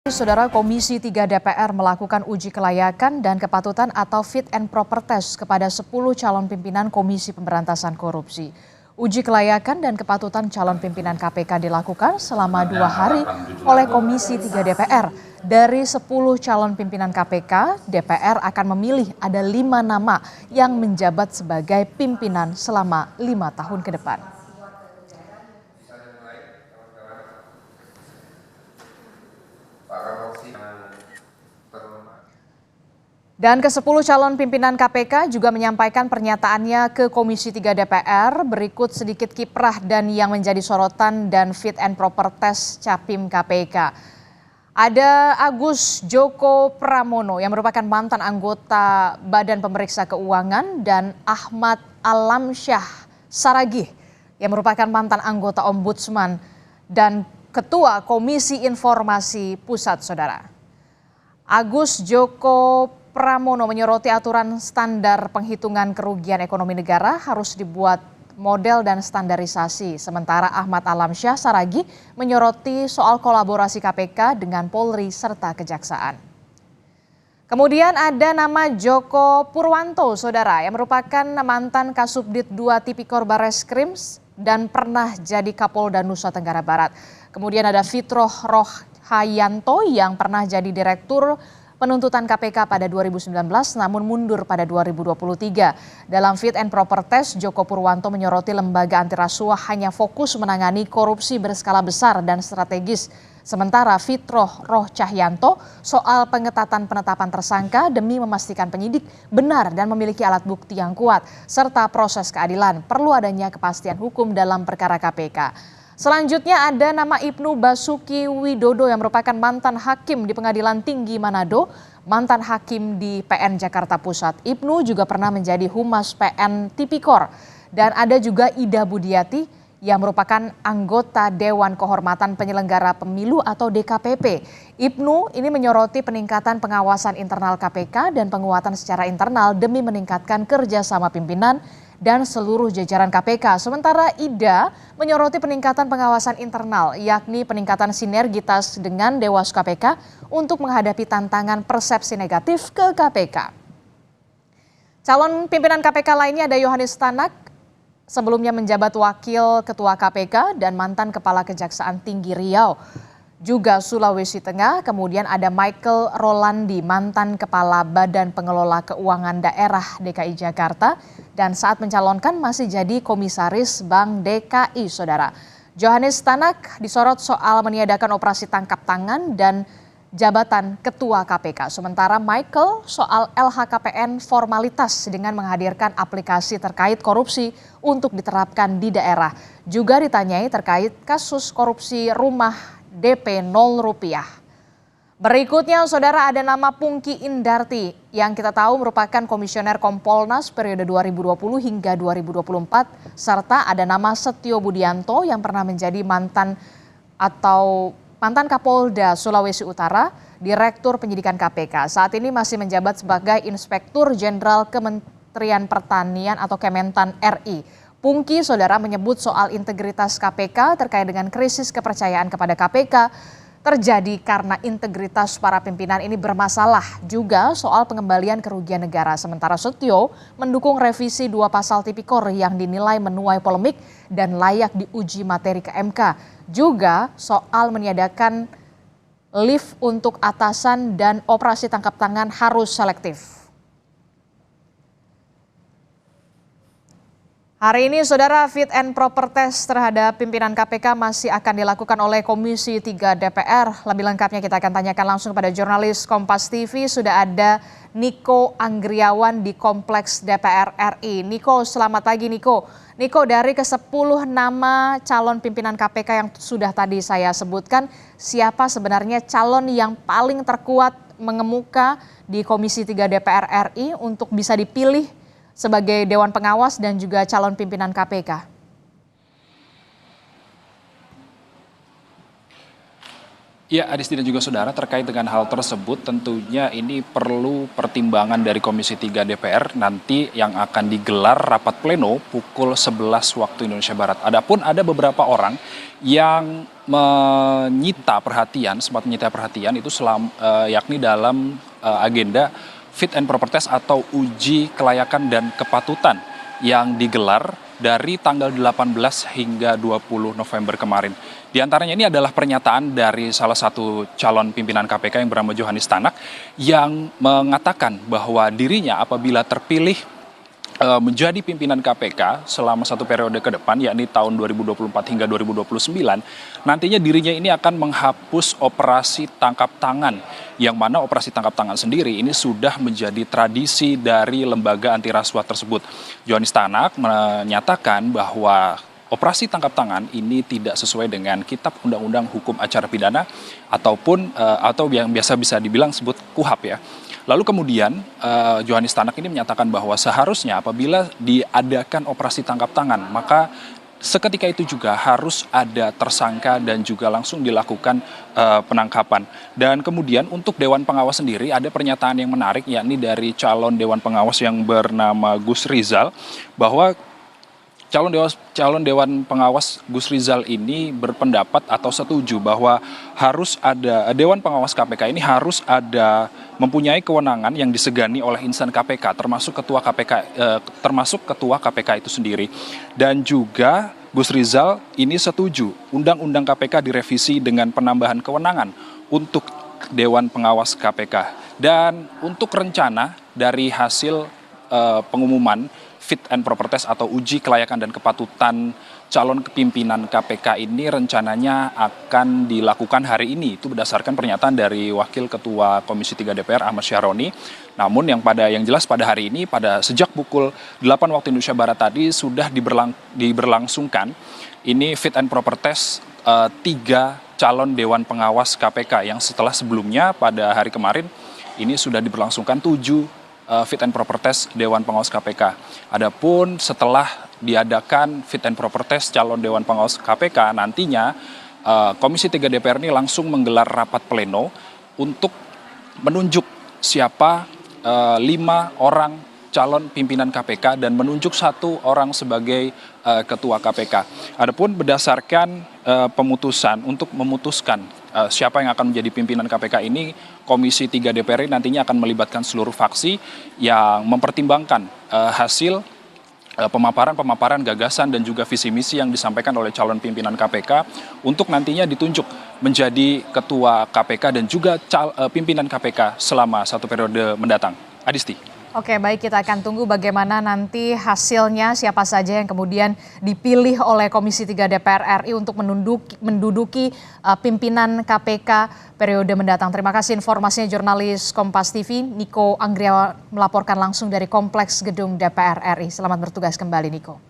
Saudara, Komisi 3 DPR melakukan uji kelayakan dan kepatutan atau fit and proper test kepada 10 calon pimpinan Komisi Pemberantasan Korupsi. Uji kelayakan dan kepatutan calon pimpinan KPK dilakukan selama 2 hari oleh Komisi 3 DPR. Dari 10 calon pimpinan KPK, DPR akan memilih ada 5 nama yang menjabat sebagai pimpinan selama 5 tahun ke depan. Dan ke-10 calon pimpinan KPK juga menyampaikan pernyataannya ke Komisi 3 DPR. Berikut sedikit kiprah dan yang menjadi sorotan dan fit and proper test Capim KPK. Ada Agus Joko Pramono yang merupakan mantan anggota Badan Pemeriksa Keuangan dan Ahmad Alamsyah Saragih yang merupakan mantan anggota Ombudsman dan Ketua Komisi Informasi Pusat, Saudara. Agus Joko Pramono menyoroti aturan standar penghitungan kerugian ekonomi negara harus dibuat model dan standarisasi. Sementara Ahmad Alamsyah Saragih menyoroti soal kolaborasi KPK dengan Polri serta Kejaksaan. Kemudian ada nama Joko Purwanto, Saudara, yang merupakan mantan Kasubdit 2 Tipikor Barreskrim dan pernah jadi Kapolda Nusa Tenggara Barat. Kemudian ada Fitroh Rohhayanto yang pernah jadi Direktur Penuntutan KPK pada 2019 namun mundur pada 2023. Dalam fit and proper test, Joko Purwanto menyoroti lembaga anti rasuah hanya fokus menangani korupsi berskala besar dan strategis. Sementara Fitroh Rohcahyanto soal pengetatan penetapan tersangka demi memastikan penyidik benar dan memiliki alat bukti yang kuat, serta proses keadilan. Perlu adanya kepastian hukum dalam perkara KPK. Selanjutnya ada nama Ibnu Basuki Widodo yang merupakan mantan hakim di Pengadilan Tinggi Manado, mantan hakim di PN Jakarta Pusat. Ibnu juga pernah menjadi Humas PN Tipikor. Dan ada juga Ida Budiati yang merupakan anggota Dewan Kehormatan Penyelenggara Pemilu atau DKPP. Ibnu ini menyoroti peningkatan pengawasan internal KPK dan penguatan secara internal demi meningkatkan kerjasama pimpinan dan seluruh jajaran KPK. Sementara Ida menyoroti peningkatan pengawasan internal, yakni peningkatan sinergitas dengan Dewas KPK untuk menghadapi tantangan persepsi negatif ke KPK. Calon pimpinan KPK lainnya ada Yohanes Tanak, sebelumnya menjabat Wakil Ketua KPK dan mantan Kepala Kejaksaan Tinggi Riau, juga Sulawesi Tengah. Kemudian ada Michael Rolandi, mantan Kepala Badan Pengelola Keuangan Daerah DKI Jakarta dan saat mencalonkan masih jadi Komisaris Bank DKI, Saudara. Yohanes Tanak disorot soal meniadakan operasi tangkap tangan dan jabatan Ketua KPK. Sementara Michael soal LHKPN formalitas dengan menghadirkan aplikasi terkait korupsi untuk diterapkan di daerah. Juga ditanyai terkait kasus korupsi rumah DP 0 rupiah. Berikutnya, Saudara, ada nama Pungki Indarti yang kita tahu merupakan Komisioner Kompolnas periode 2020 hingga 2024, serta ada nama Setio Budianto yang pernah menjadi mantan Kapolda Sulawesi Utara, Direktur Penyidikan KPK. Saat ini masih menjabat sebagai Inspektur Jenderal Kementerian Pertanian atau Kementan RI. Pungki, Saudara, menyebut soal integritas KPK terkait dengan krisis kepercayaan kepada KPK terjadi karena integritas para pimpinan ini bermasalah, juga soal pengembalian kerugian negara. Sementara Setio mendukung revisi 2 pasal Tipikor yang dinilai menuai polemik dan layak diuji materi ke MK. Juga soal meniadakan lift untuk atasan dan operasi tangkap tangan harus selektif. Hari ini, Saudara, fit and proper test terhadap pimpinan KPK masih akan dilakukan oleh Komisi 3 DPR. Lebih lengkapnya kita akan tanyakan langsung pada jurnalis Kompas TV. Sudah ada Niko Anggriawan di Kompleks DPR RI. Niko, selamat pagi Niko. Niko, dari ke-10 nama calon pimpinan KPK yang sudah tadi saya sebutkan, siapa sebenarnya calon yang paling terkuat mengemuka di Komisi 3 DPR RI untuk bisa dipilih sebagai Dewan Pengawas dan juga calon pimpinan KPK? Ya, Adisti dan juga saudara, terkait dengan hal tersebut tentunya ini perlu pertimbangan dari Komisi 3 DPR nanti yang akan digelar rapat pleno pukul 11 waktu Indonesia Barat. Adapun ada beberapa orang yang sempat menyita perhatian itu yakni dalam agenda fit and proper test atau uji kelayakan dan kepatutan yang digelar dari tanggal 18 hingga 20 November kemarin. Di antaranya ini adalah pernyataan dari salah satu calon pimpinan KPK yang bernama Johanis Tanak yang mengatakan bahwa dirinya apabila terpilih menjadi pimpinan KPK selama satu periode ke depan, yakni tahun 2024 hingga 2029, nantinya dirinya ini akan menghapus operasi tangkap tangan, yang mana operasi tangkap tangan sendiri ini sudah menjadi tradisi dari lembaga anti rasuah tersebut. Johanis Tanak menyatakan bahwa operasi tangkap tangan ini tidak sesuai dengan Kitab Undang-Undang Hukum Acara Pidana atau yang biasa bisa dibilang sebut KUHAP ya. Lalu kemudian Johanis Tanak ini menyatakan bahwa seharusnya apabila diadakan operasi tangkap tangan, maka seketika itu juga harus ada tersangka dan juga langsung dilakukan penangkapan. Dan kemudian untuk Dewan Pengawas sendiri ada pernyataan yang menarik, yakni dari calon Dewan Pengawas yang bernama Gus Rizal, bahwa calon Dewan Pengawas Gus Rizal ini berpendapat atau setuju bahwa harus ada Dewan Pengawas KPK ini harus mempunyai kewenangan yang disegani oleh insan KPK termasuk ketua KPK itu sendiri. Dan juga Gus Rizal ini setuju Undang-Undang KPK direvisi dengan penambahan kewenangan untuk Dewan Pengawas KPK. Dan untuk rencana dari hasil pengumuman fit and proper test atau uji kelayakan dan kepatutan calon pimpinan KPK ini rencananya akan dilakukan hari ini. Itu berdasarkan pernyataan dari Wakil Ketua Komisi 3 DPR Ahmad Syahroni. Namun yang jelas pada hari ini sejak pukul 8 waktu Indonesia Barat tadi sudah diberlangsungkan ini fit and proper test 3 calon Dewan Pengawas KPK yang setelah sebelumnya pada hari kemarin ini sudah diberlangsungkan 7 fit and proper test Dewan Pengawas KPK. Adapun setelah diadakan fit and proper test calon Dewan Pengawas KPK, nantinya Komisi 3 DPR ini langsung menggelar rapat pleno untuk menunjuk siapa 5 orang calon pimpinan KPK dan menunjuk 1 orang sebagai ketua KPK. Adapun berdasarkan pemutusan untuk memutuskan siapa yang akan menjadi pimpinan KPK ini, Komisi 3 DPR nantinya akan melibatkan seluruh fraksi yang mempertimbangkan hasil pemaparan gagasan dan juga visi misi yang disampaikan oleh calon pimpinan KPK untuk nantinya ditunjuk menjadi ketua KPK dan juga pimpinan KPK selama 1 periode mendatang. Adisti. Oke, baik, kita akan tunggu bagaimana nanti hasilnya, siapa saja yang kemudian dipilih oleh Komisi 3 DPR RI untuk menduduki pimpinan KPK periode mendatang. Terima kasih informasinya jurnalis Kompas TV, Niko Anggriawan melaporkan langsung dari Kompleks Gedung DPR RI. Selamat bertugas kembali, Niko.